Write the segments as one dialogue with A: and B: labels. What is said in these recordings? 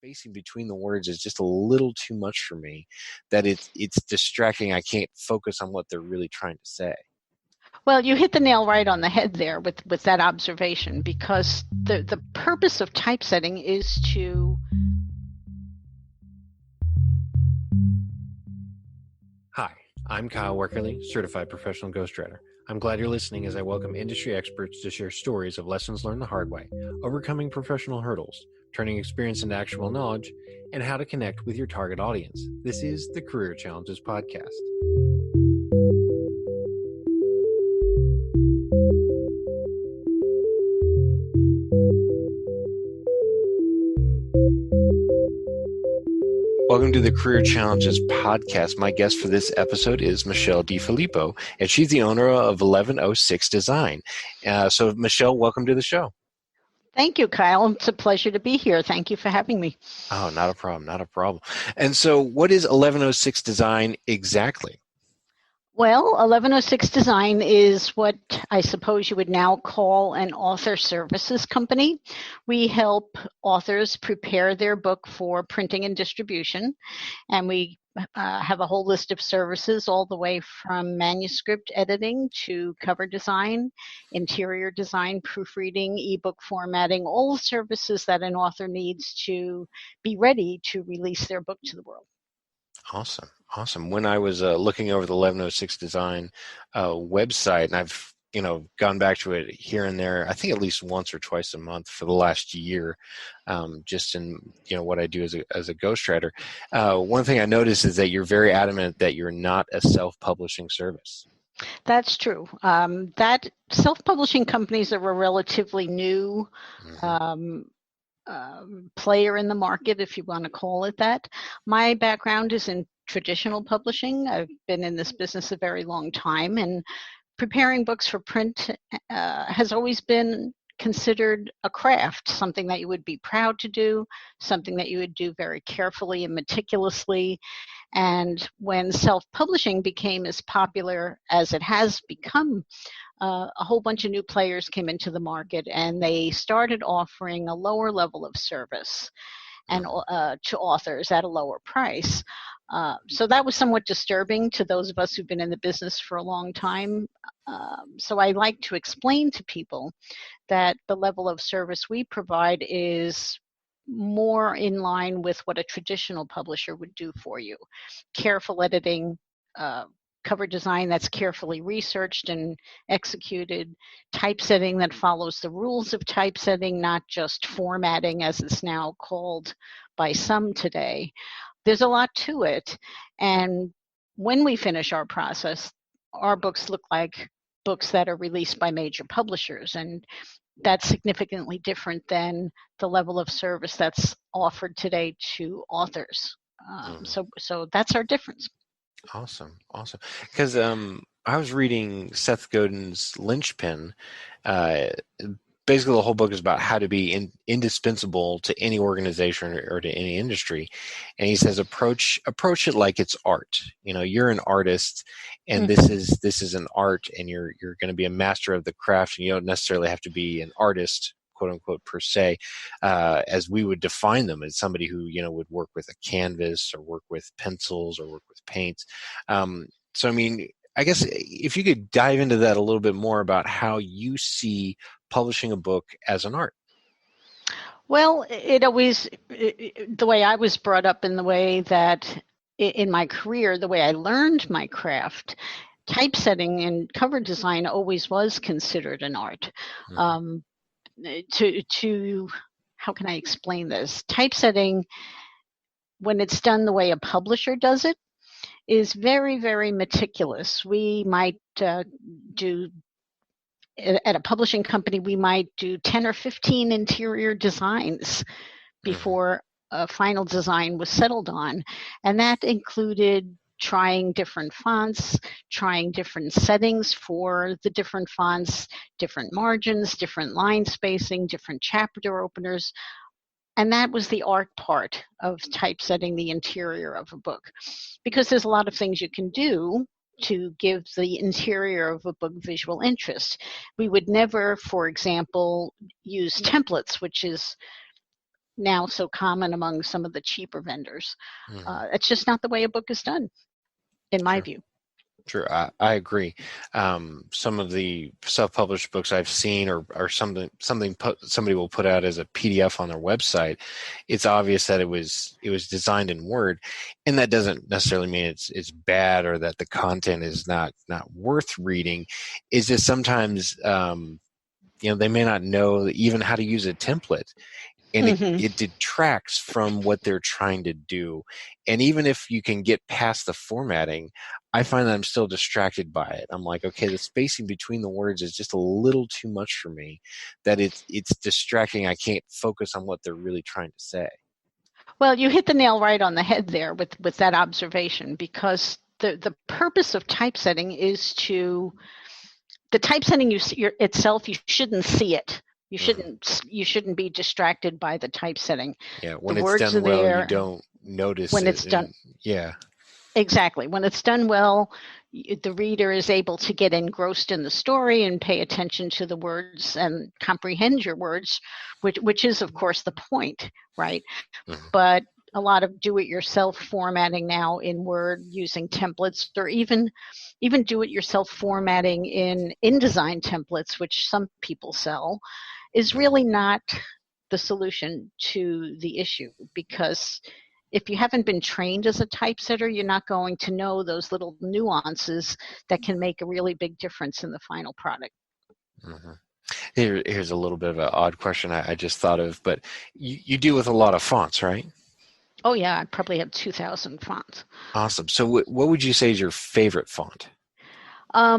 A: spacing between the words is just a little too much for me, that it's distracting. I can't focus on what they're really trying to say.
B: Well, you hit the nail right on the head there with that observation, because the purpose of typesetting is to...
A: Hi, I'm Kyle Werkerly, certified professional ghostwriter. I'm glad you're listening as I welcome industry experts to share stories of lessons learned the hard way, overcoming professional hurdles, turning experience into actual knowledge, and how to connect with your target audience. This is the Career Challenges Podcast. Welcome to the Career Challenges Podcast. My guest for this episode is Michele DeFilippo, and she's the owner of 1106 Design. So, Michele, welcome to the show.
B: Thank you, Kyle. It's a pleasure to be here. Thank you for having me.
A: Oh, not a problem, not a problem. And so what is 1106 Design exactly?
B: Well, 1106 Design is what I suppose you would now call an author services company. We help authors prepare their book for printing and distribution, and we have a whole list of services all the way from manuscript editing to cover design, interior design, proofreading, ebook formatting, all the services that an author needs to be ready to release their book to the world.
A: Awesome. When I was looking over the 1106 Design website, and I've gone back to it here and there, I think at least once or twice a month for the last year, just in what I do as a ghostwriter. One thing I noticed is that you're very adamant that you're not a self-publishing service.
B: That's true. That self-publishing companies are a relatively new player in the market, if you want to call it that. My background is in traditional publishing. I've been in this business a very long time, and preparing books for print has always been considered a craft, something that you would be proud to do, something that you would do very carefully and meticulously. And when self-publishing became as popular as it has become, a whole bunch of new players came into the market, and they started offering a lower level of service and to authors at a lower price. So that was somewhat disturbing to those of us who've been in the business for a long time. So I like to explain to people that the level of service we provide is more in line with what a traditional publisher would do for you. Careful editing, cover design that's carefully researched and executed, typesetting that follows the rules of typesetting, not just formatting as it's now called by some today. There's a lot to it. And when we finish our process, our books look like books that are released by major publishers. And that's significantly different than the level of service that's offered today to authors. So that's our difference.
A: Awesome. Because I was reading Seth Godin's Linchpin. Basically, the whole book is about how to be indispensable to any organization or to any industry. And he says, approach it like it's art. You're an artist, and this is an art, and you're going to be a master of the craft, and you don't necessarily have to be an artist, quote unquote, per se, as we would define them, as somebody who would work with a canvas or work with pencils or work with paints. So I mean, I guess if you could dive into that a little bit more about how you see publishing a book as an art.
B: Well, the way I was brought up, in the way that in my career, the way I learned my craft, typesetting and cover design always was considered an art. How can I explain this? Typesetting, when it's done the way a publisher does it, is very, very meticulous. We might do, at a publishing company, we might do 10 or 15 interior designs before a final design was settled on. And that included trying different fonts, trying different settings for the different fonts, different margins, different line spacing, different chapter openers. And that was the art part of typesetting the interior of a book, because there's a lot of things you can do to give the interior of a book visual interest. We would never, for example, use templates, which is now so common among some of the cheaper vendors.
A: Mhm.
B: It's just not the way a book is done, in my
A: True.
B: view.
A: True. I agree. Some of the self-published books I've seen, or something somebody will put out as a PDF on their website, it's obvious that it was designed in Word, and that doesn't necessarily mean it's bad or that the content is not worth reading. It's just sometimes they may not know even how to use a template, and
B: Mm-hmm.
A: it detracts from what they're trying to do. And even if you can get past the formatting, I find that I'm still distracted by it. I'm like, okay, the spacing between the words is just a little too much for me, that it's distracting. I can't focus on what they're really trying to say.
B: Well, you hit the nail right on the head there with that observation, because the purpose of typesetting is the typesetting itself, you shouldn't see it. You
A: Mhm.
B: shouldn't be distracted by the typesetting.
A: Yeah,
B: The
A: when it's
B: words are
A: done well, you
B: there
A: don't notice
B: when
A: it,
B: it's done.
A: and yeah.
B: Exactly. When it's done well, the reader is able to get engrossed in the story and pay attention to the words and comprehend your words, which is, of course, the point, right?
A: Mhm.
B: But a lot of do-it-yourself formatting now in Word using templates, or even do-it-yourself formatting in InDesign templates, which some people sell, is really not the solution to the issue, because if you haven't been trained as a typesetter, you're not going to know those little nuances that can make a really big difference in the final product.
A: Mhm. Here's a little bit of an odd question I just thought of, but you deal with a lot of fonts, right?
B: Oh yeah, I probably have 2,000 fonts.
A: Awesome. So what would you say is your favorite font?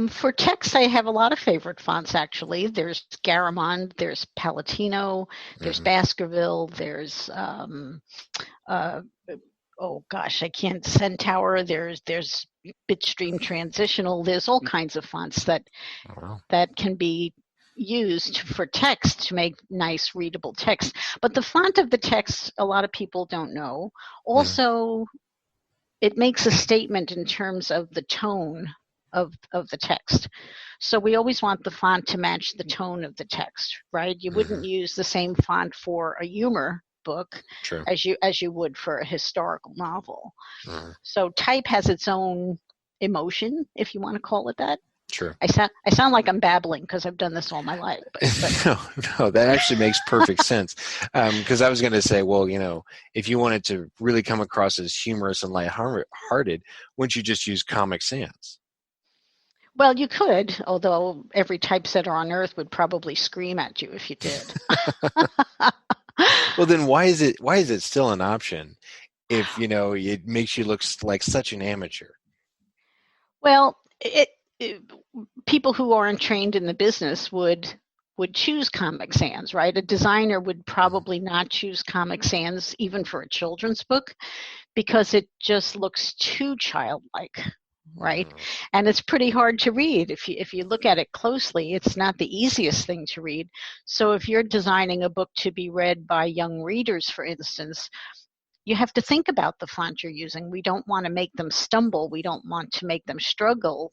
B: For text, I have a lot of favorite fonts, actually. There's Garamond, there's Palatino, there's
A: Hmm.
B: Baskerville, there's uh, oh gosh, I can't, Centaur, there's Bitstream Transitional. There's all kinds of fonts
A: Wow.
B: that can be used for text to make nice readable text. But the font of the text, a lot of people don't know.
A: Hmm.
B: Also, it makes a statement in terms of the tone of the text. So we always want the font to match the tone of the text, right? You
A: Hmm.
B: wouldn't use the same font for a humor book
A: True.
B: as you would for a historical novel.
A: Hmm.
B: So type has its own emotion, if you want to call it that.
A: True.
B: I sound like I'm babbling because I've done this all my life, but
A: No, no, that actually makes perfect sense. Because I was going to say, well, if you wanted to really come across as humorous and lighthearted, wouldn't you just use Comic Sans?
B: well, you could, although every typesetter on earth would probably scream at you if you did.
A: Well, then why is it still an option if it makes you look like such an amateur?
B: Well, it people who aren't trained in the business would choose Comic Sans, right? A designer would
A: Mhm.
B: probably not choose Comic Sans even for a children's book, because it just looks too childlike, right?
A: Mhm.
B: And it's pretty hard to read. If you look at it closely, it's not the easiest thing to read. So if you're designing a book to be read by young readers, for instance, you have to think about the font you're using. We don't want to make them stumble. We don't want to make them struggle.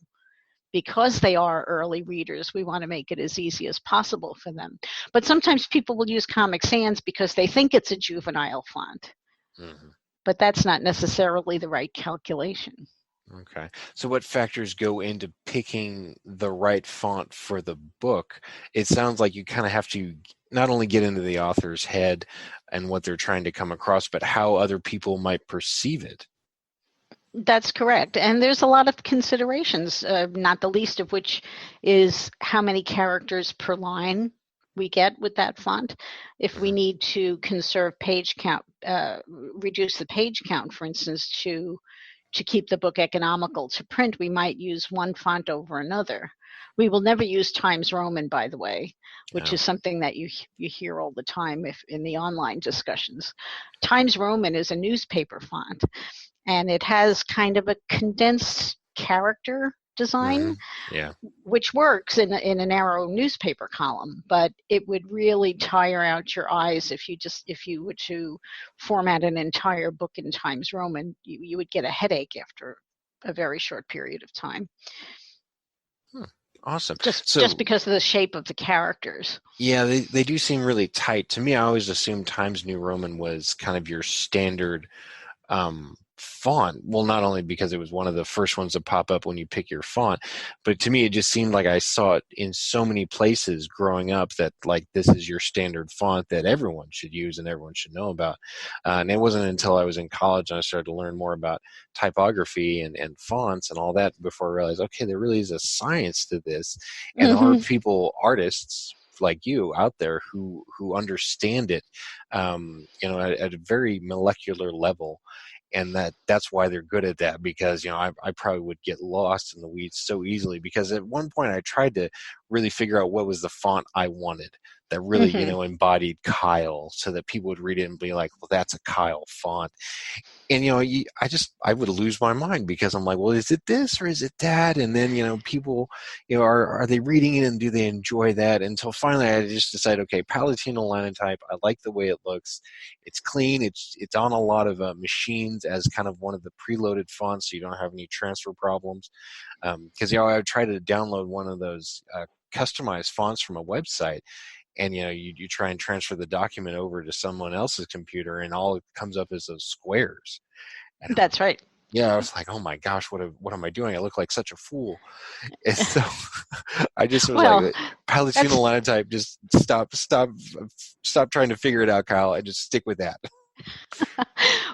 B: Because they are early readers, we want to make it as easy as possible for them. But sometimes people will use Comic Sans because they think it's a juvenile font,
A: Mhm.
B: but that's not necessarily the right calculation.
A: Okay. So what factors go into picking the right font for the book? It sounds like you kind of have to not only get into the author's head and what they're trying to come across, but how other people might perceive it.
B: That's correct. And there's a lot of considerations, not the least of which is how many characters per line we get with that font. If we
A: Mhm.
B: need to conserve page count, reduce the page count, for instance, to keep the book economical to print, we might use one font over another. We will never use Times Roman, by the way, which
A: Oh.
B: is something that you hear all the time if in the online discussions. Times Roman is a newspaper font, and it has kind of a condensed character design,
A: Hmm. Yeah.
B: which works in a narrow newspaper column, but it would really tire out your eyes if you were to format an entire book in Times Roman. You would get a headache after a very short period of time.
A: Hmm. Awesome.
B: Just
A: So
B: because of the shape of the characters.
A: yeah, they do seem really tight. To me, I always assumed Times New Roman was kind of your standard font. Well, not only because it was one of the first ones to pop up when you pick your font, but to me, it just seemed like I saw it in so many places growing up that like this is your standard font that everyone should use and everyone should know about. And it wasn't until I was in college and I started to learn more about typography and fonts and all that before I realized, okay, there really is a science to this, and there are
B: Mm-hmm.
A: people, artists like you out there who understand it, at a very molecular level, and that's why they're good at that, because I probably would get lost in the weeds so easily, because at one point I tried to really figure out what was the font I wanted that really
B: Mm-hmm.
A: embodied Kyle, so that people would read it and be like, well, that's a Kyle font. And I would lose my mind, because I'm like, well, is it this or is it that? And then people, are they reading it and do they enjoy that? Until finally I just decided, okay, Palatino Linotype, I like the way it looks. It's clean. It's on a lot of machines as kind of one of the preloaded fonts, so you don't have any transfer problems. Because I try to download one of those customized fonts from a website, and you try and transfer the document over to someone else's computer, and all it comes up is those squares. And
B: That's right.
A: I was like, oh my gosh, what am I doing? I look like such a fool. And so I just was like,
B: Well,
A: Palatino
B: that's
A: Linotype, just stop trying to figure it out, Kyle. I just stick with that.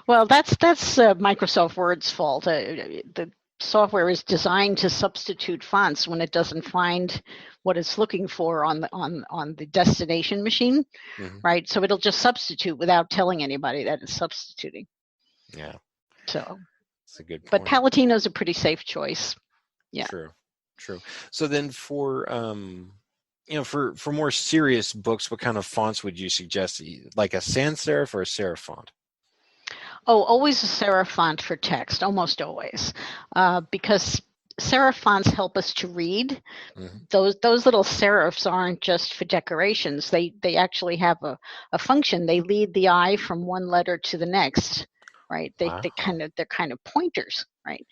B: that's Microsoft Word's fault. The software is designed to substitute fonts when it doesn't find what it's looking for on the destination machine,
A: Mm-hmm.
B: right? So it'll just substitute without telling anybody that it's substituting.
A: Yeah,
B: So,
A: that's a good
B: but
A: point.
B: Palatino's a pretty safe choice. Yeah.
A: True. So then for for more serious books, what kind of fonts would you suggest? Like a sans serif or a serif font?
B: Oh, always a serif font for text, almost always, because serif fonts help us to read.
A: Mm-hmm.
B: Those little serifs aren't just for decorations. They actually have a function. They lead the eye from one letter to the next, right?
A: Wow.
B: They're kind of pointers, right?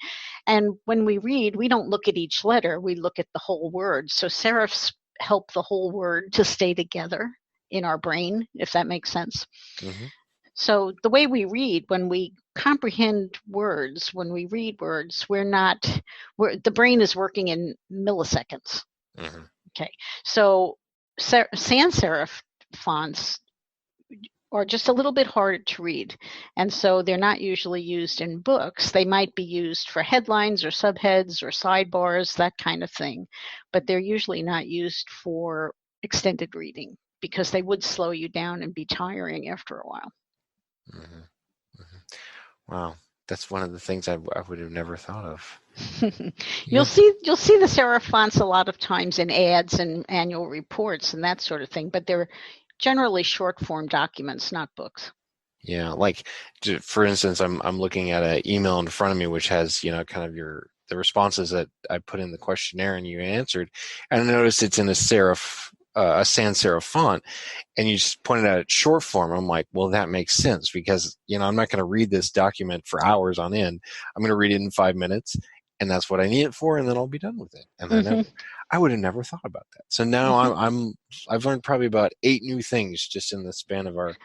B: And when we read, we don't look at each letter. We look at the whole word. So serifs help the whole word to stay together in our brain, if that makes sense.
A: Mm-hmm.
B: So the way we read, when we comprehend words, when we read words, the brain is working in milliseconds.
A: Mm-hmm.
B: Okay, so sans serif fonts are just a little bit harder to read, and so they're not usually used in books. They might be used for headlines or subheads or sidebars, that kind of thing, but they're usually not used for extended reading because they would slow you down and be tiring after a while.
A: Mm-hmm. Mm-hmm. Wow, that's one of the things I would have never thought of.
B: You'll
A: Yeah.
B: see the serif fonts a lot of times in ads and annual reports and that sort of thing, but they're generally short form documents, not books.
A: Yeah, like for instance, I'm looking at an email in front of me which has kind of the responses that I put in the questionnaire and you answered, and I noticed it's in a sans serif font, and you just pointed out it's short form. I'm like, well, that makes sense, because I'm not going to read this document for hours on end. I'm going to read it in 5 minutes, and that's what I need it for, and then I'll be done with it. And
B: Mm-hmm.
A: I would have never thought about that. So now
B: Mm-hmm.
A: I've learned probably about 8 new things just in the span of our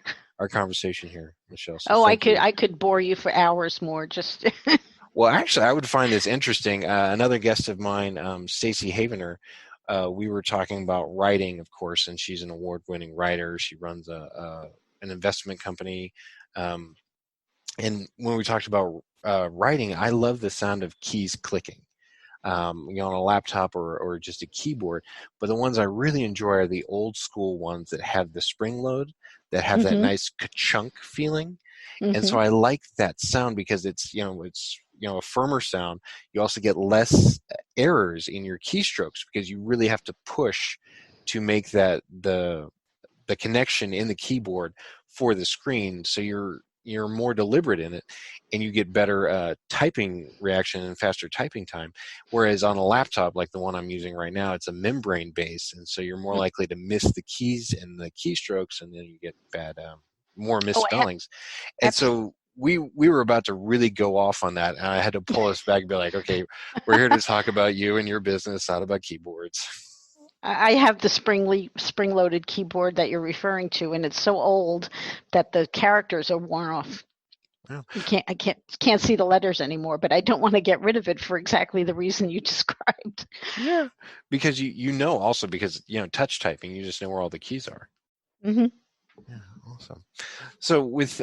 A: conversation here, Michelle. So
B: Oh,
A: thank you.
B: I could bore you for hours more. Just
A: Well, actually, I would find this interesting. Another guest of mine, Stacey Havener, we were talking about writing, of course, and she's an award-winning writer. She runs an investment company. Um, and when we talked about writing, I love the sound of keys clicking, on a laptop or just a keyboard. But the ones I really enjoy are the old school ones that have the spring load, that have that
B: mm-hmm.
A: nice ka-chunk feeling. And
B: Mm-hmm.
A: so I like that sound because it's a firmer sound. You also get less errors in your keystrokes because you really have to push to make that the connection in the keyboard for the screen, so you're more deliberate in it, and you get better typing reaction and faster typing time. Whereas on a laptop like the one I'm using right now, it's a membrane base, and so you're more likely to miss the keys and the keystrokes, and then you get bad more
B: Oh,
A: misspellings. And
B: abs-
A: so we were about to really go off on that, and I had to pull us back and be like, okay, we're here to talk about you and your business, not about keyboards.
B: I have the spring-loaded keyboard that you're referring to, and it's so old that the characters are worn off.
A: Yeah.
B: I can't see the letters anymore, but I don't want to get rid of it for exactly the reason you described.
A: Yeah, because you know also because touch typing, you just know where all the keys are.
B: Mm-hmm.
A: Yeah, awesome. So with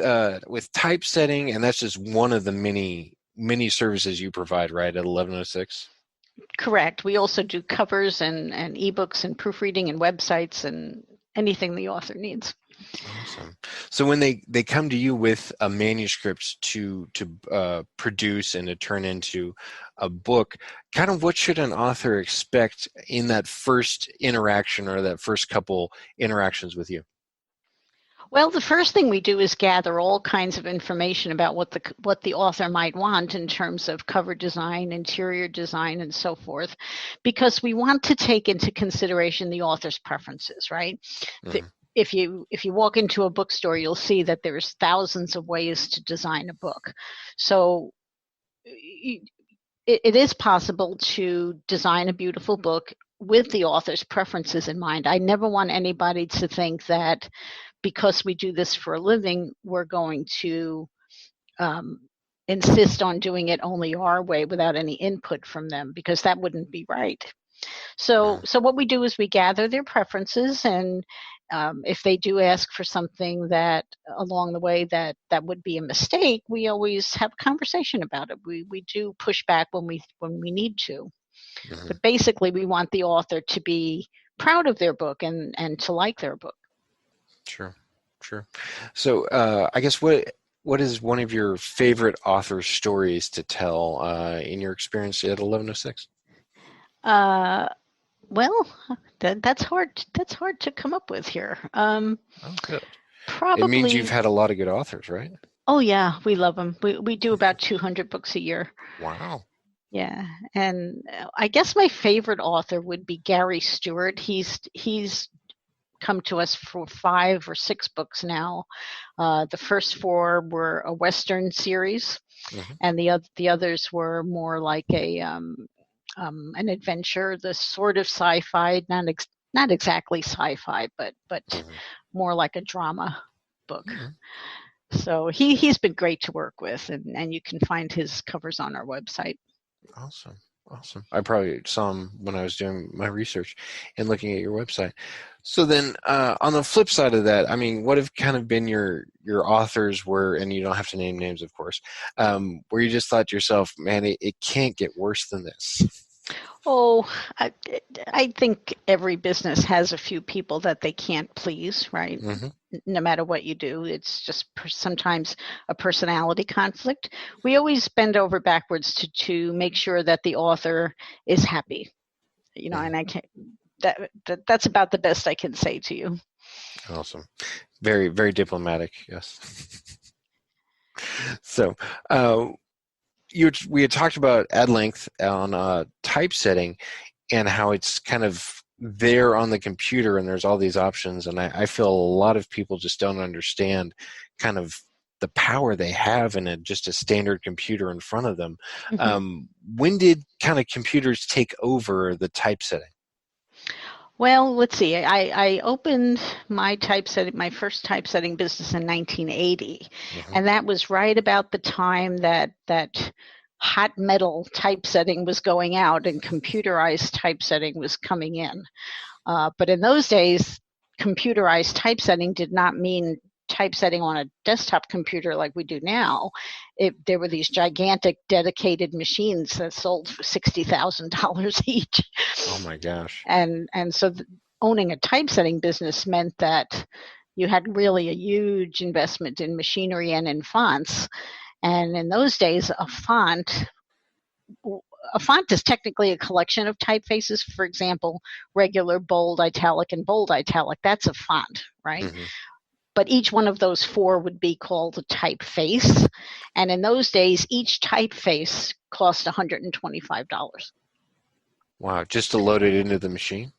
A: typesetting, and that's just one of the many services you provide, right, at 1106?
B: Correct. We also do covers and ebooks and proofreading and websites and anything the author needs.
A: Awesome. So when they come to you with a manuscript to produce and to turn into a book, kind of what should an author expect in that first interaction or that first couple interactions with you?
B: Well, the first thing we do is gather all kinds of information about what the author might want in terms of cover design, interior design, and so forth, because we want to take into consideration the author's preferences, right?
A: Mm-hmm.
B: If you walk into a bookstore, you'll see that there's thousands of ways to design a book. So it is possible to design a beautiful book with the author's preferences in mind. I never want anybody to think that because we do this for a living, we're going to insist on doing it only our way without any input from them, because that wouldn't be right. So what we do is we gather their preferences, and if they do ask for something that along the way that would be a mistake, we always have a conversation about it. We do push back when we need to.
A: Mm-hmm.
B: But basically, we want the author to be proud of their book and to like their book.
A: Sure. So I guess what is one of your favorite author stories to tell in your experience at 1106?
B: Well, that's hard. That's hard to come up with here.
A: Oh, good.
B: Probably.
A: It means you've had a lot of good authors, right?
B: Oh yeah, we love them. We do about 200 books a year.
A: Wow.
B: Yeah, and I guess my favorite author would be Gary Stewart. He's come to us for 5 or 6 books now. The first 4 were a Western series, mm-hmm. and the others were more like an adventure, the sort of sci-fi, not exactly sci-fi, but mm-hmm. more like a drama book. Mm-hmm. So he's been great to work with, and you can find his covers on our website.
A: Awesome. I probably saw him when I was doing my research and looking at your website. So then on the flip side of that, I mean, what have kind of been your authors and you don't have to name names, of course, where you just thought to yourself, man, it can't get worse than this?
B: Oh, I think every business has a few people that they can't please, right? Mm-hmm. No matter what you do, it's just sometimes a personality conflict. We always bend over backwards to make sure that the author is happy, mm-hmm. And I can't. That's about the best I can say to you.
A: Awesome, very very diplomatic, yes. So. We had talked about at length on typesetting and how it's kind of there on the computer and there's all these options, and I feel a lot of people just don't understand kind of the power they have in just a standard computer in front of them. Mm-hmm. When did kind of computers take over the typesetting?
B: Well, let's see. I opened my first typesetting business in 1980, mm-hmm. and that was right about the time that hot metal typesetting was going out and computerized typesetting was coming in. But in those days, computerized typesetting did not mean typesetting on a desktop computer like we do now. There were these gigantic dedicated machines that sold for $60,000 each.
A: Oh my gosh.
B: And so owning a typesetting business meant that you had really a huge investment in machinery and in fonts. And in those days, a font is technically a collection of typefaces. For example, regular, bold, italic, and bold italic. That's a font, right? Mm-hmm. But each one of those 4 would be called a typeface. And in those days, each typeface cost $125.
A: Wow, just to load it into the machine?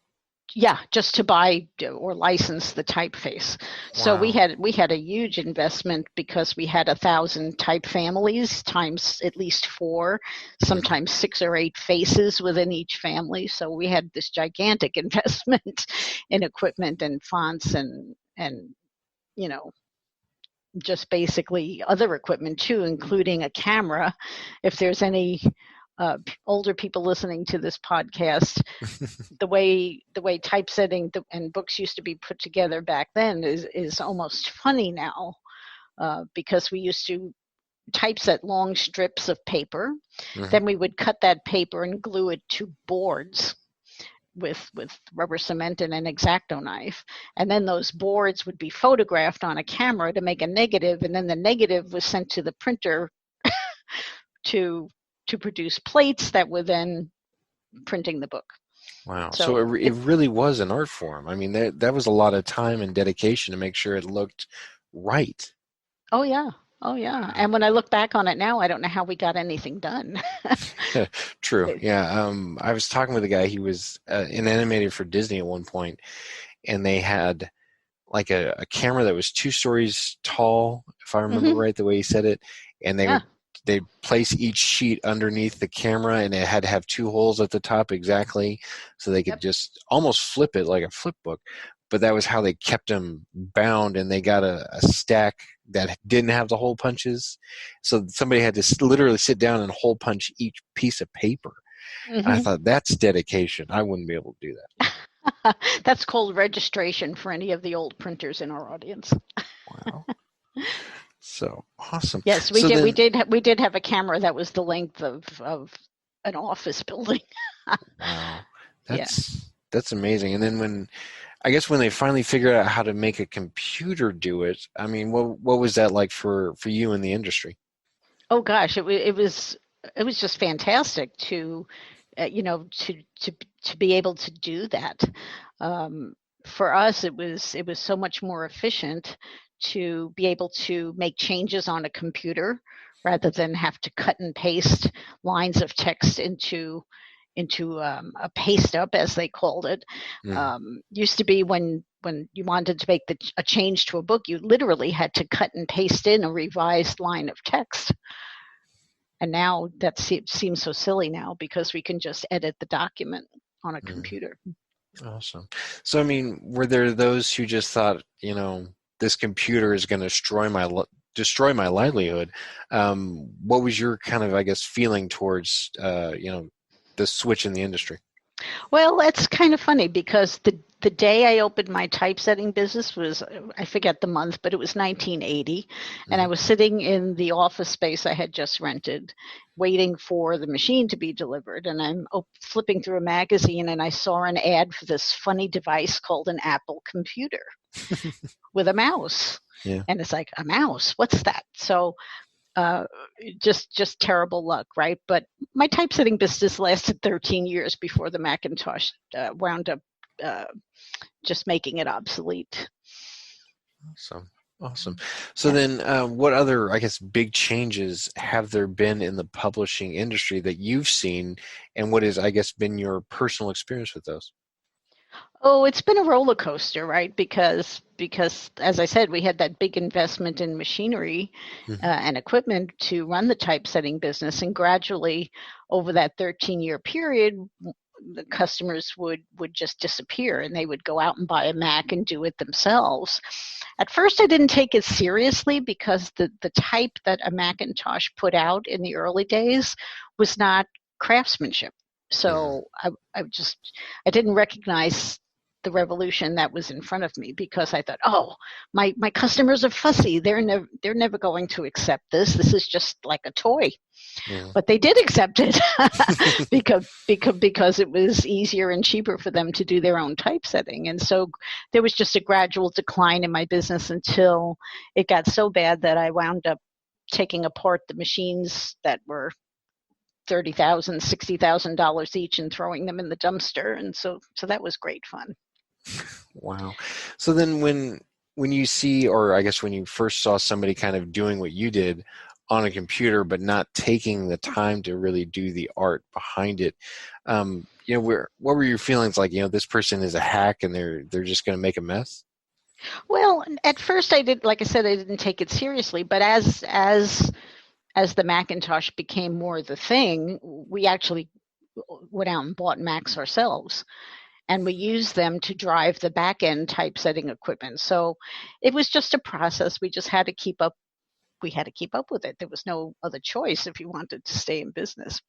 B: Yeah, just to buy or license the typeface. So we
A: Wow.
B: had a huge investment because we had 1,000 type families times at least 4,
A: Hmm.
B: sometimes 6 or 8 faces within each family. So we had this gigantic investment in equipment and fonts and you know just basically other equipment too, including a camera. If there's any older people listening to this podcast, the way typesetting and books used to be put together back then is almost funny now, because we used to typeset long strips of paper.
A: Hmm.
B: Then we would cut that paper and glue it to boards with rubber cement and an X-Acto knife, and then those boards would be photographed on a camera to make a negative, and then the negative was sent to the printer to produce plates that were then printing the book.
A: Wow. So
B: So
A: it really was an art form. I mean, that was a lot of time and dedication to make sure it looked right.
B: oh yeah, oh yeah.
A: Wow.
B: And when I look back on it now, I don't know how we got anything done.
A: True.
B: It-
A: Yeah. I was talking with a guy. He was an animator for Disney at one point, and they had like a camera that was 2 stories tall, if I remember
B: mhm,
A: right, the way he said it. And
B: yeah,
A: they'd place each sheet underneath the camera, and it had to have 2 holes at the top exactly, so they could
B: yep.
A: just almost flip it like a flip book. But that was how they kept them bound, and they got a stack that didn't have the hole punches. So somebody had to literally sit down and hole punch each piece of paper. And I
B: Hmm.
A: thought, that's dedication. I wouldn't be able to do that.
B: That's called registration for any of the old printers in our audience.
A: Wow. So awesome.
B: Yes, we
A: So
B: did. We
A: then,
B: did. We did have a camera that was the length of an office building.
A: wow,
B: Yeah.
A: that's amazing. And then I guess when they finally figured out how to make a computer do it, I mean, what was that like for you in the industry?
B: Oh gosh, it was just fantastic to, to be able to do that. Um, for us, it was so much more efficient to be able to make changes on a computer rather than have to cut and paste lines of text into a paste up, as they called it.
A: Mm,
B: Used to be when you wanted to make a change to a book, you literally had to cut and paste in a revised line of text. And now that seems so silly now because we can just edit the document on a
A: mm,
B: computer.
A: awesome. So I mean, were there those who just thought, this computer is going to destroy my livelihood? What was your kind of, I guess, feeling towards, the switch in the industry?
B: Well, that's kind of funny because the day I opened my typesetting business was, I forget the month, but it was 1980, and I
A: Hmm.
B: was sitting in the office space I had just rented, waiting for the machine to be delivered. And I'm flipping through a magazine, and I saw an ad for this funny device called an Apple computer with a mouse,
A: Yeah.
B: and it's like, a mouse, what's that? So uh, just terrible luck, right? But my typesetting business lasted 13 years before the Macintosh wound up uh, just making it obsolete.
A: Awesome. Awesome. So
B: Yeah.
A: then, what other, I guess, big changes have there been in the publishing industry that you've seen, and what has, I guess, been your personal experience with those?
B: Oh, it's been a roller coaster, right? Because as I said, we had that big investment in machinery
A: Hmm.
B: and equipment to run the typesetting business, and gradually, over that 13-year period, the customers would just disappear, and they would go out and buy a Mac and do it themselves. At first, I didn't take it seriously because the type that a Macintosh put out in the early days was not craftsmanship.
A: Hmm.
B: So I didn't recognize the revolution that was in front of me because I thought, oh, my customers are fussy. They're never going to accept this. This is just like a toy.
A: Yeah.
B: But they did accept it because it was easier and cheaper for them to do their own typesetting. And so there was just a gradual decline in my business until it got so bad that I wound up taking apart the machines that were $30,000, $60,000 each and throwing them in the dumpster. And so that was great fun.
A: Wow. So then, when you see, or I guess when you first saw somebody kind of doing what you did, on a computer, but not taking the time to really do the art behind it. What were your feelings like? This person is a hack, and they're just going to make a mess.
B: Well, at first I did, like I said, I didn't take it seriously, but as the Macintosh became more the thing, we actually went out and bought Macs ourselves, and we used them to drive the back end typesetting equipment. So it was just a process. We just had to keep up. We had to keep up with it. There was no other choice if you wanted to stay in business.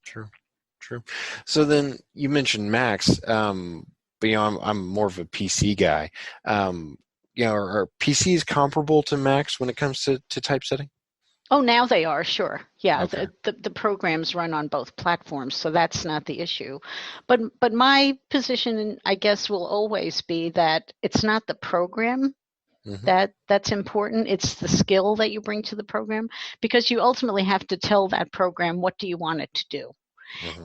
A: True. So then you mentioned Macs, but I'm more of a PC guy. Are PCs comparable to Macs when it comes to typesetting?
B: Oh, now they are, sure. Yeah,
A: Okay.
B: the programs run on both platforms, so that's not the issue. But my position, I guess, will always be that it's not the program that's important. It's the skill that you bring to the program, because you ultimately have to tell that program what do you want it to do.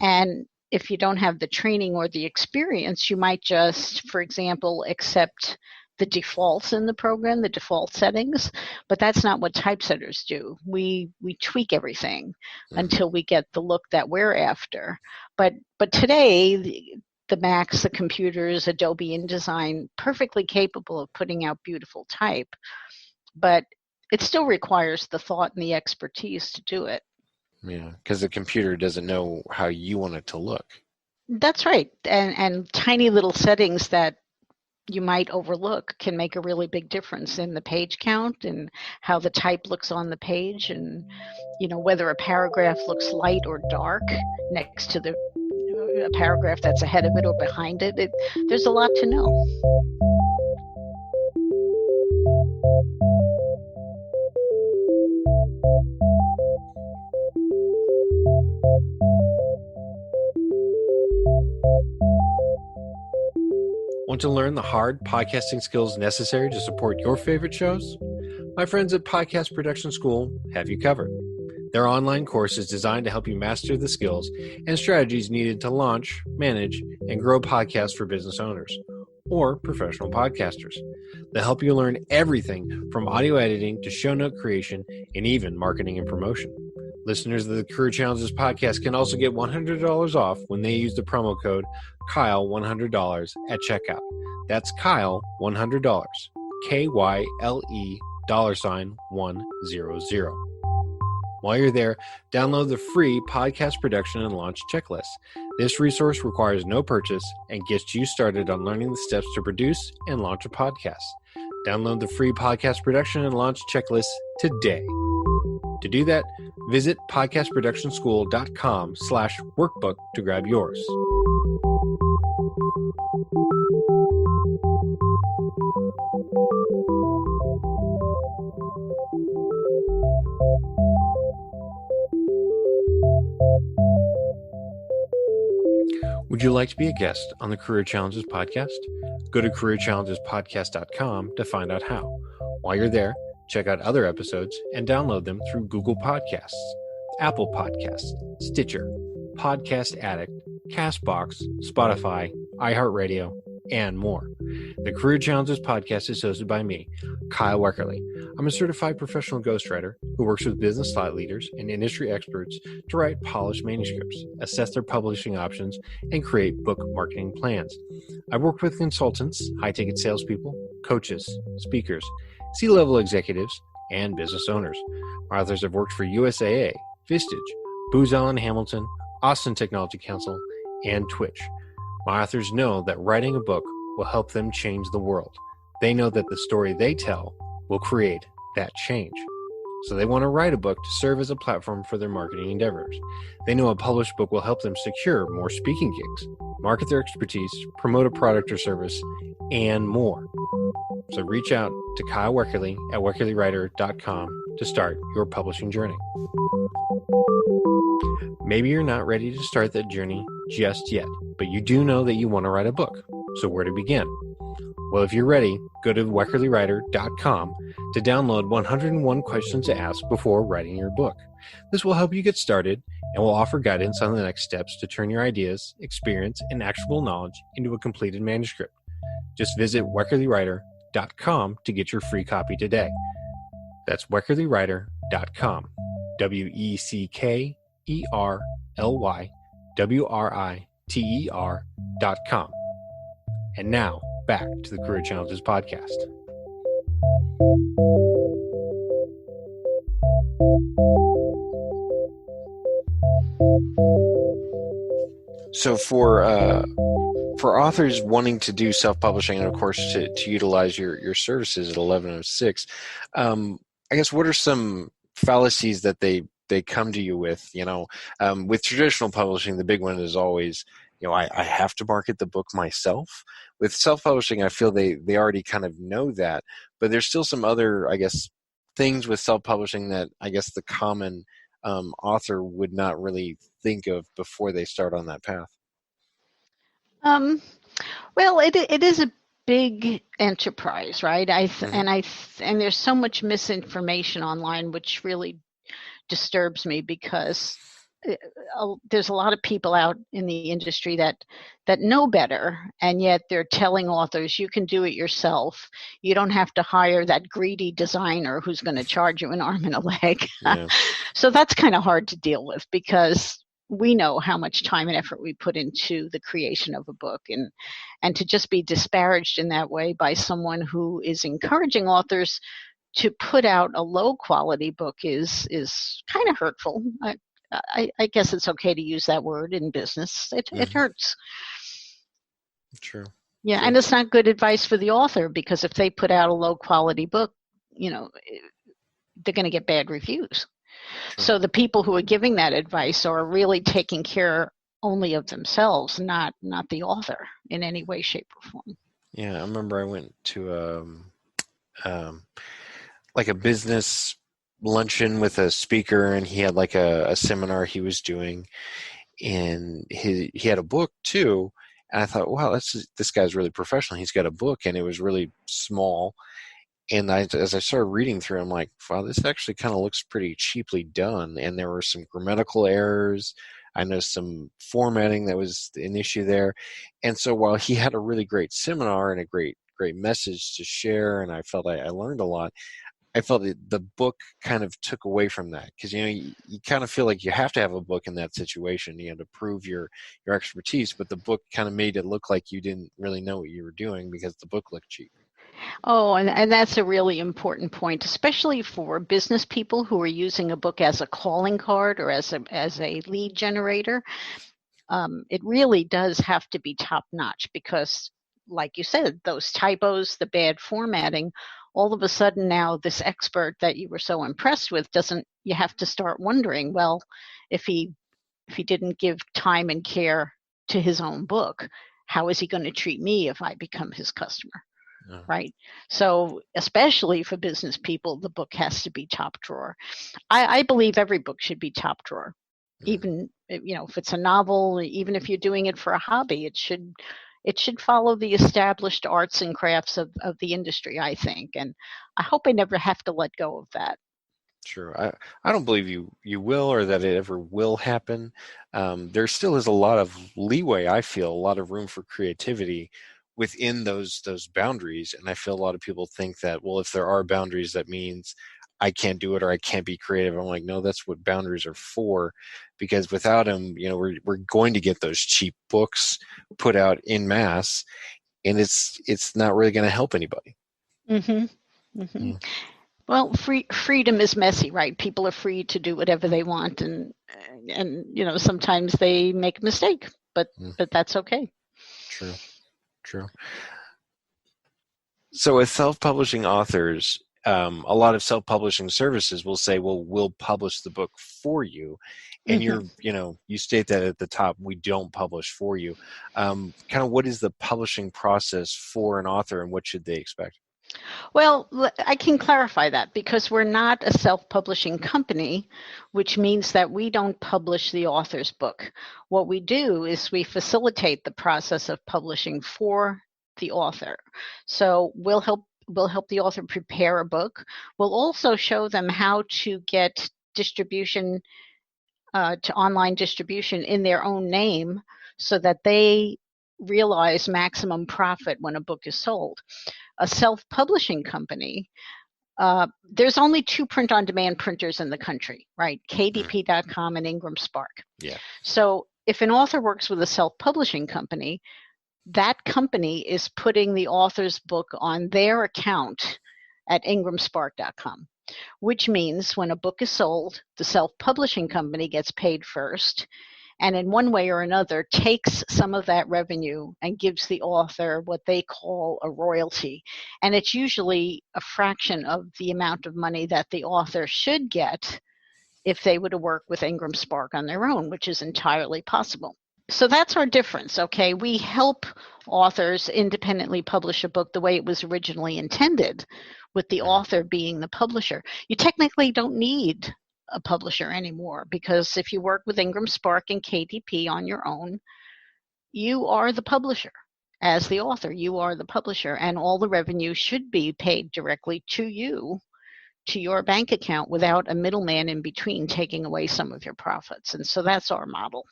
B: And if you don't have the training or the experience, you might just, for example, accept the defaults in the program, the default settings, but that's not what typesetters do. We tweak everything until we get the look that we're after. But today, the Macs, the computers, Adobe InDesign, perfectly capable of putting out beautiful type, but it still requires the thought and the expertise to do it.
A: Yeah, because the computer doesn't know how you want it to look.
B: That's right. And tiny little settings that you might overlook can make a really big difference in the page count and how the type looks on the page, and whether a paragraph looks light or dark next to a paragraph that's ahead of it or behind it. There's a lot to know.
A: Want to learn the hard podcasting skills necessary to support your favorite shows? My friends at Podcast Production School have you covered. Their online course is designed to help you master the skills and strategies needed to launch, manage, and grow podcasts for business owners or professional podcasters. They'll help you learn everything from audio editing to show note creation and even marketing and promotion. Listeners of the Career Challenges podcast can also get $100 off when they use the promo code Kyle100 at checkout. That's Kyle $100. KYLE $100. While you're there, download the free podcast production and launch checklist. This resource requires no purchase and gets you started on learning the steps to produce and launch a podcast. Download the free podcast production and launch checklist today. To do that, visit podcastproductionschool.com/workbook to grab yours. Would you like to be a guest on the Career Challenges podcast? Go to careerchallengespodcast.com to find out how. While you're there, check out other episodes and download them through Google Podcasts, Apple Podcasts, Stitcher, Podcast Addict, CastBox, Spotify, iHeartRadio, and more. The Career Challenges podcast is hosted by me, Kyle Weckerly. I'm a certified professional ghostwriter who works with business thought leaders and industry experts to write polished manuscripts, assess their publishing options, and create book marketing plans. I've worked with consultants, high-ticket salespeople, coaches, speakers, C-level executives, and business owners. My authors have worked for USAA, Vistage, Booz Allen Hamilton, Austin Technology Council, and Twitch. My authors know that writing a book will help them change the world. They know that the story they tell will create that change. So they want to write a book to serve as a platform for their marketing endeavors. They know a published book will help them secure more speaking gigs, market their expertise, promote a product or service, and more. So reach out to Kyle Weckerly at weckerlywriter.com to start your publishing journey. Maybe you're not ready to start that journey just yet, but you do know that you want to write a book. So where to begin? Well, if you're ready, go to weckerlywriter.com to download 101 questions to ask before writing your book. This will help you get started and will offer guidance on the next steps to turn your ideas, experience, and actionable knowledge into a completed manuscript. Just visit weckerlywriter.com to get your free copy today. That's weckerlywriter.com. WECKERLYWRITER.com. And now, back to the Career Challenges podcast. So for authors wanting to do self-publishing and, of course, to utilize your services at 1106, I guess what are some fallacies that they come to you with? With traditional publishing, the big one is always, I have to market the book myself. With self-publishing, I feel they already kind of know that, but there's still some other, I guess, things with self-publishing that I guess the common author would not really think of before they start on that path.
B: Well, it is a big enterprise, right? And there's so much misinformation online, which really disturbs me because there's a lot of people out in the industry that know better, and yet they're telling authors you can do it yourself. You don't have to hire that greedy designer who's going to charge you an arm and a leg. Yeah. So that's kind of hard to deal with because we know how much time and effort we put into the creation of a book, and to just be disparaged in that way by someone who is encouraging authors to put out a low quality book is kind of hurtful. I guess it's okay to use that word in business. It hurts.
A: True.
B: Yeah,
A: True.
B: And it's not good advice for the author, because if they put out a low quality book, they're going to get bad reviews. True. So the people who are giving that advice are really taking care only of themselves, not the author in any way, shape, or form.
A: Yeah, I remember I went to like a business luncheon with a speaker, and he had like a seminar he was doing, and he had a book too. And I thought, wow, this guy's really professional. He's got a book, and it was really small. And as I started reading through, I'm like, wow, this actually kind of looks pretty cheaply done. And there were some grammatical errors. I know some formatting that was an issue there. And so while he had a really great seminar and a great message to share, and I felt I learned a lot, I felt that the book kind of took away from that, because you kind of feel like you have to have a book in that situation, to prove your expertise. But the book kind of made it look like you didn't really know what you were doing because the book looked cheap.
B: Oh, and that's a really important point, especially for business people who are using a book as a calling card or as a lead generator. It really does have to be top notch, because, like you said, those typos, the bad formatting, all of a sudden now this expert that you were so impressed with you have to start wondering, well, if he didn't give time and care to his own book, how is he going to treat me if I become his customer? Yeah. Right? So especially for business people, the book has to be top drawer. I believe every book should be top drawer. Yeah. Even, if it's a novel, even if you're doing it for a hobby, it should follow the established arts and crafts of the industry, I think. And I hope I never have to let go of that.
A: Sure. I don't believe you will, or that it ever will happen. There still is a lot of leeway, I feel, a lot of room for creativity within those boundaries. And I feel a lot of people think that, well, if there are boundaries, that means I can't do it or I can't be creative. I'm like, no, that's what boundaries are for, because without them, we're going to get those cheap books put out in mass, and it's not really going to help anybody.
B: Mm-hmm. Mm-hmm. Yeah. Well, freedom is messy, right? People are free to do whatever they want, and sometimes they make a mistake, but that's okay.
A: True. So with self-publishing authors, a lot of self-publishing services will say, well, we'll publish the book for you. And you state that at the top, we don't publish for you. Kind of what is the publishing process for an author, and what should they expect?
B: Well, I can clarify that, because we're not a self-publishing company, which means that we don't publish the author's book. What we do is we facilitate the process of publishing for the author. So we'll help the author prepare a book. We'll also show them how to get distribution, to online distribution in their own name, so that they realize maximum profit when a book is sold. A self-publishing company There's only two print-on-demand printers in the country, right? KDP.com and Ingram Spark.
A: Yeah.
B: So if an author works with a self-publishing company, that company is putting the author's book on their account at ingramspark.com, which means when a book is sold, the self-publishing company gets paid first, and in one way or another takes some of that revenue and gives the author what they call a royalty. And it's usually a fraction of the amount of money that the author should get if they were to work with Ingram Spark on their own, which is entirely possible. So that's our difference, okay? We help authors independently publish a book the way it was originally intended, with the author being the publisher. You technically don't need a publisher anymore, because if you work with Ingram Spark and KDP on your own, you are the publisher. As the author, you are the publisher, and all the revenue should be paid directly to you, to your bank account, without a middleman in between taking away some of your profits. And so that's our model.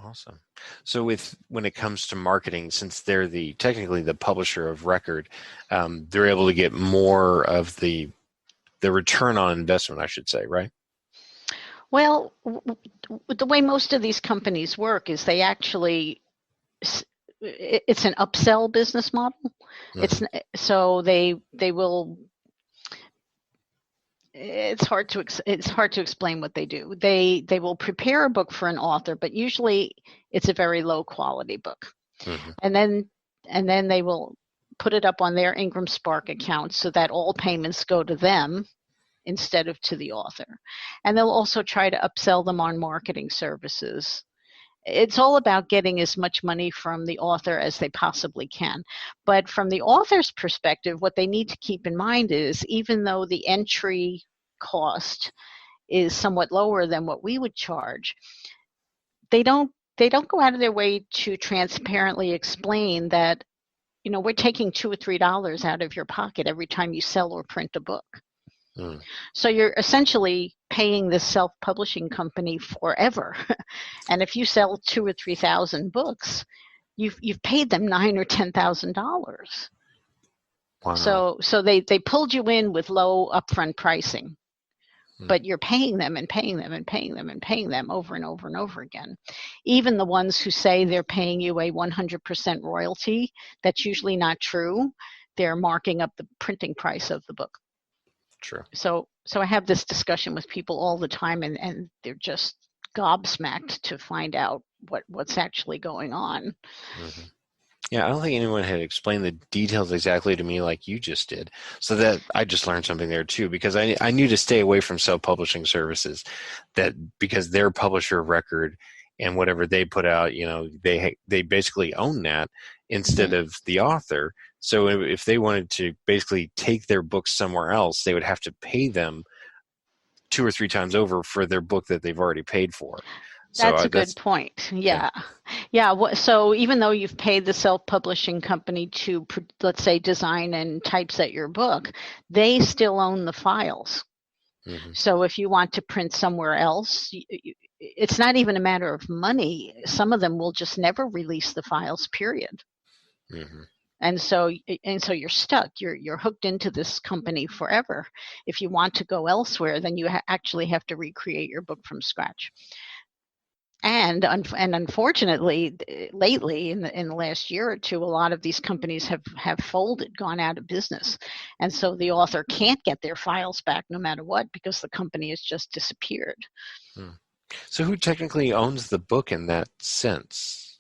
A: Awesome. So when it comes to marketing, since they're technically the publisher of record, they're able to get more of the return on investment, I should say, right?
B: Well, the way most of these companies work is they actually, it's an upsell business model. Mm-hmm. So they will. It's hard to explain what they do. They will prepare a book for an author, but usually it's a very low quality book. Mm-hmm. And then they will put it up on their Ingram Spark account so that all payments go to them instead of to the author. And they'll also try to upsell them on marketing services. It's all about getting as much money from the author as they possibly can. But from the author's perspective, what they need to keep in mind is, even though the entry cost is somewhat lower than what we would charge, they don't go out of their way to transparently explain that, we're taking $2 or $3 out of your pocket every time you sell or print a book. So you're essentially paying this self-publishing company forever. And if you sell 2,000 or 3,000 books, you've paid them $9,000 or $10,000. Wow. So they pulled you in with low upfront pricing, but you're paying them and paying them and paying them and paying them over and over and over again. Even the ones who say they're paying you a 100% royalty, that's usually not true. They're marking up the printing price of the book.
A: True.
B: So I have this discussion with people all the time, and they're just gobsmacked to find out what's actually going on.
A: Mm-hmm. Yeah, I don't think anyone had explained the details exactly to me like you just did. So that I just learned something there too, because I knew to stay away from self-publishing services, that because their publisher of record and whatever they put out, they basically own that instead of the author. So if they wanted to basically take their books somewhere else, they would have to pay them 2 or 3 times over for their book that they've already paid for.
B: That's a good point. Yeah. So even though you've paid the self-publishing company to, let's say, design and typeset your book, they still own the files. Mm-hmm. So if you want to print somewhere else, it's not even a matter of money. Some of them will just never release the files, period. Mm-hmm. And so you're stuck. You're hooked into this company forever. If you want to go elsewhere, then you actually have to recreate your book from scratch. And unfortunately, lately in the last year or two, a lot of these companies have folded, gone out of business, and so the author can't get their files back no matter what, because the company has just disappeared.
A: So who technically owns the book in that sense?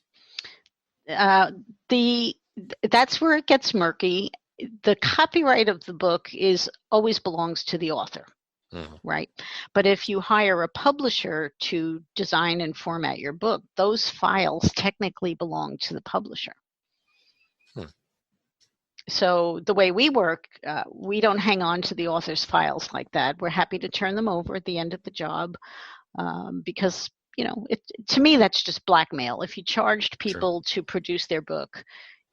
B: That's where it gets murky. The copyright of the book always belongs to the author. Mm-hmm. Right. But if you hire a publisher to design and format your book, those files technically belong to the publisher. So the way we work, we don't hang on to the author's files like that. We're happy to turn them over at the end of the job, because, to me, that's just blackmail. If you charged people to produce their book,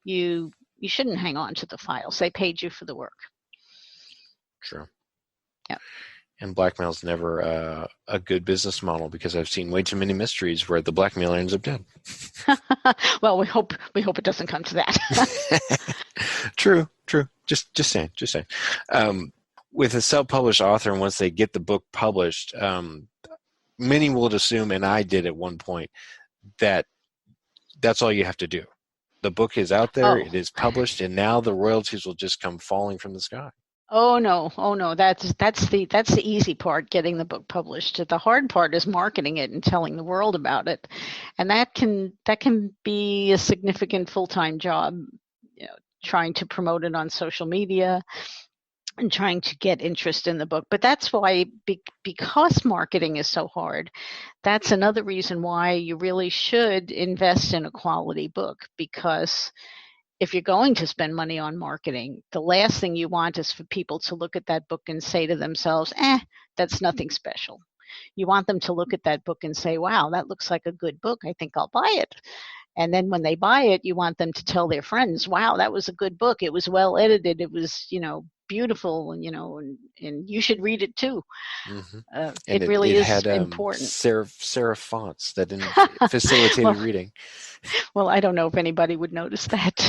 B: you shouldn't hang on to the files. They paid you for the work.
A: True.
B: Yeah.
A: And blackmail is never a good business model, because I've seen way too many mysteries where the blackmailer ends up dead.
B: Well, we hope it doesn't come to that.
A: True. Just saying. with a self-published author, and once they get the book published, many will assume, and I did at one point, that that's all you have to do. The book is out there,
B: Oh,
A: it is published, and now the royalties will just come falling from the sky.
B: oh no, oh no. That's the easy part, getting the book published. The hard part is marketing it and telling the world about it, and that can be a significant full-time job. You know, trying to promote it on social media and trying to get interest in the book. But that's why, because marketing is so hard, that's another reason why you really should invest in a quality book. Because if you're going to spend money on marketing, the last thing you want is for people to look at that book and say to themselves, that's nothing special. You want them to look at that book and say, wow, that looks like a good book. I think I'll buy it. And then when they buy it, you want them to tell their friends, wow, that was a good book. It was well edited. It was, beautiful, and you should read it too.
A: Mm-hmm. And
B: It
A: it,
B: really
A: it
B: is
A: had
B: important.
A: serif fonts that facilitated
B: well,
A: reading.
B: well, I don't know if anybody would notice that.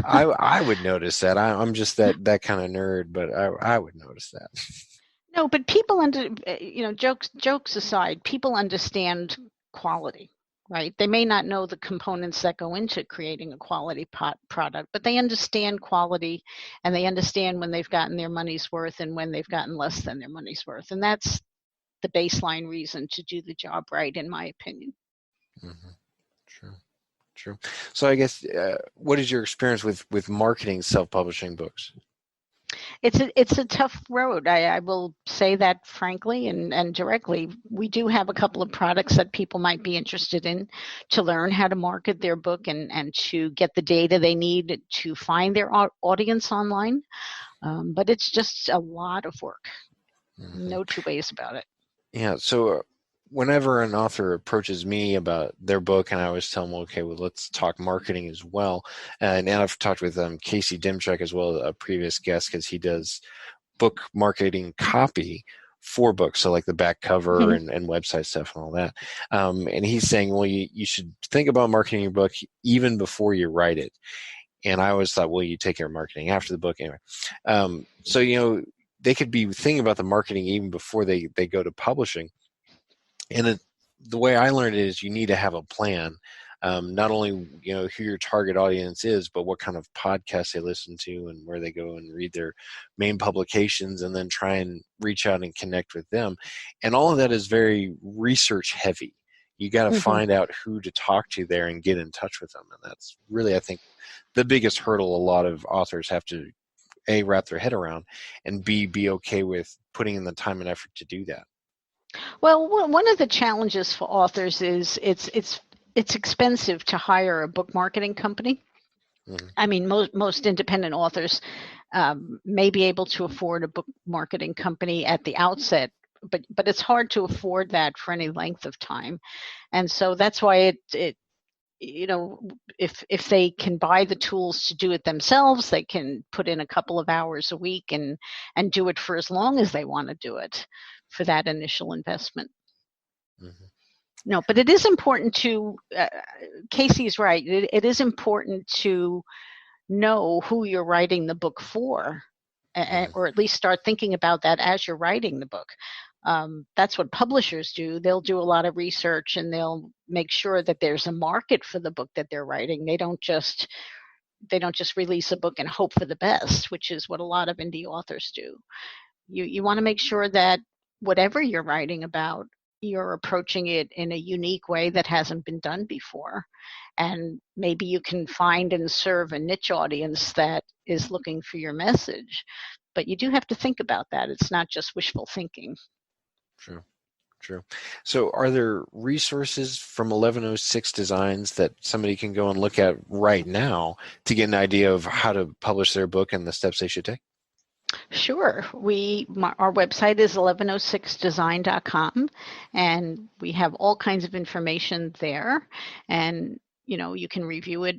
A: I would notice that. I'm just that kind of nerd, but I would notice that.
B: No, but people jokes aside, people understand quality, right? They may not know the components that go into creating a quality product, but they understand quality, and they understand when they've gotten their money's worth and when they've gotten less than their money's worth. And that's the baseline reason to do the job right, in my opinion.
A: Mm-hmm. True. So I guess, what is your experience with marketing self-publishing books?
B: It's a tough road. I will say that frankly and directly. We do have a couple of products that people might be interested in to learn how to market their book and to get the data they need to find their audience online. But it's just a lot of work.
A: Mm-hmm.
B: No two ways about it.
A: Yeah. So whenever an author approaches me about their book, and I always tell them, okay, well, let's talk marketing as well. And I've talked with Casey Dimchek as well, a previous guest, because he does book marketing copy for books, so like the back cover and website stuff and all that. And he's saying, well, you should think about marketing your book even before you write it. And I always thought, well, you take care of marketing after the book anyway. So they could be thinking about the marketing even before they go to publishing. And the way I learned it is you need to have a plan. Not only who your target audience is, but what kind of podcasts they listen to and where they go and read their main publications, and then try and reach out and connect with them. And all of that is very research heavy. You got to find out who to talk to there and get in touch with them. And that's really, I think, the biggest hurdle a lot of authors have to A, wrap their head around, and B, be okay with putting in the time and effort to do that.
B: Well, one of the challenges for authors is it's expensive to hire a book marketing company. Mm-hmm. I mean, most independent authors may be able to afford a book marketing company at the outset, but it's hard to afford that for any length of time. And so that's why if they can buy the tools to do it themselves, they can put in a couple of hours a week and do it for as long as they want to do it for that initial investment. Mm-hmm. No, but it is important to, Casey is right, it is important to know who you're writing the book for, or at least start thinking about that as you're writing the book. That's what publishers do. They'll do a lot of research and they'll make sure that there's a market for the book that they're writing. They don't just release a book and hope for the best, which is what a lot of indie authors do. You want to make sure that whatever you're writing about, you're approaching it in a unique way that hasn't been done before. And maybe you can find and serve a niche audience that is looking for your message. But you do have to think about that. It's not just wishful thinking.
A: True. So are there resources from 1106 Designs that somebody can go and look at right now to get an idea of how to publish their book and the steps they should take?
B: Sure. Our website is 1106design.com, and we have all kinds of information there. And you can review it.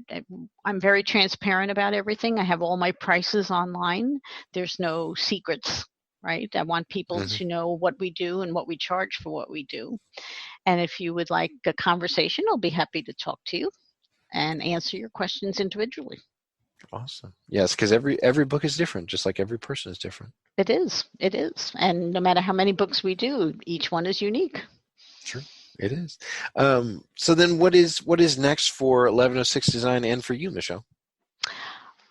B: I'm very transparent about everything. I have all my prices online. There's no secrets, right? I want people to know what we do and what we charge for what we do. And if you would like a conversation, I'll be happy to talk to you and answer your questions individually.
A: Awesome. Yes, because every book is different, just like every person is different.
B: It is. It is. And no matter how many books we do, each one is unique.
A: True. It is. So then what is next for 1106 Design and for you, Michelle?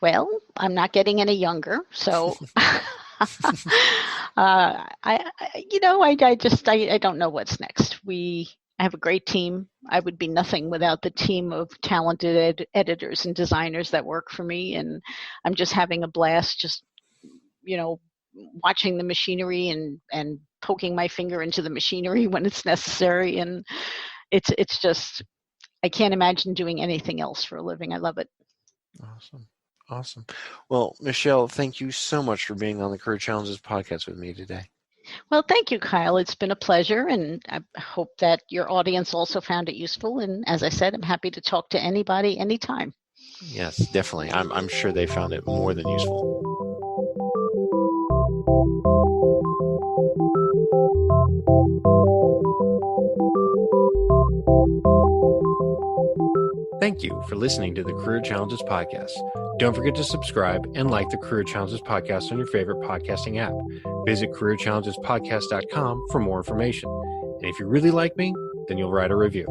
B: Well, I'm not getting any younger, so I don't know what's next. I have a great team. I would be nothing without the team of talented editors and designers that work for me, and I'm just having a blast. Just watching the machinery and poking my finger into the machinery when it's necessary, and it's just I can't imagine doing anything else for a living. I love it.
A: Awesome. Well, Michelle, thank you so much for being on the Career Challenges podcast with me today.
B: Well, thank you, Kyle. It's been a pleasure, and I hope that your audience also found it useful. And as I said, I'm happy to talk to anybody anytime.
A: Yes, definitely. I'm sure they found it more than useful. Thank you for listening to the Career Challenges podcast. Don't forget to subscribe and like the Career Challenges podcast on your favorite podcasting app. Visit careerchallengespodcast.com for more information. And if you really like me, then you'll write a review.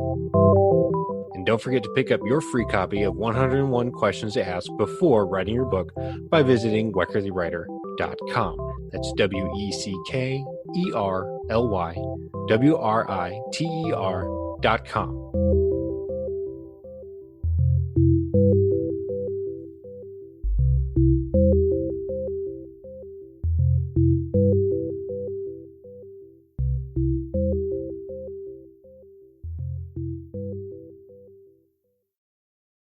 A: And don't forget to pick up your free copy of 101 Questions to Ask Before Writing Your Book by visiting weckerlywriter.com. That's WECKERLYWRITER.com.